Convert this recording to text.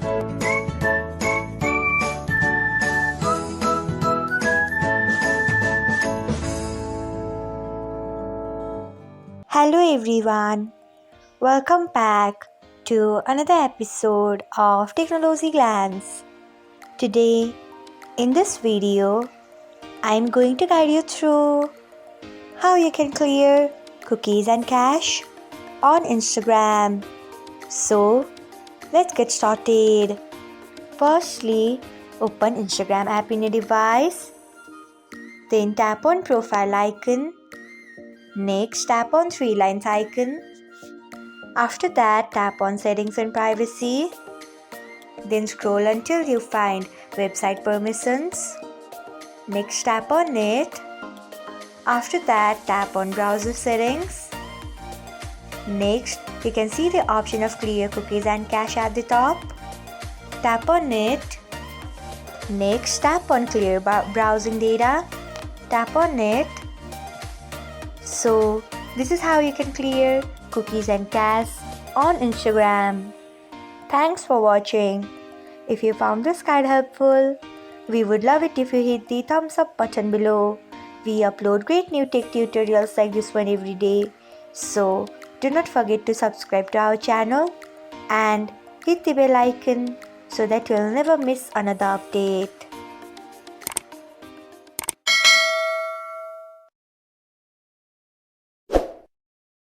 Hello everyone, welcome back to another episode of Technologyglance. Today, in this video, I'm going to guide you through how you can clear cookies and cache on Instagram. So, let's get started. Firstly, open Instagram app in your device. Then tap on profile icon. Next, tap on three lines icon. After that, tap on settings and privacy. Then scroll until you find website permissions. Next, tap on it. After that, tap on browser settings. Next, you can see the option of clear cookies and cache at the top. Tap on it. Next, tap on clear browsing data. Tap on it. So, this is how you can clear cookies and cache on Instagram. Thanks for watching. If you found this guide helpful, we would love it if you hit the thumbs up button below. We upload great new tech tutorials like this one every day. So, do not forget to subscribe to our channel and hit the bell icon so that you'll never miss another update.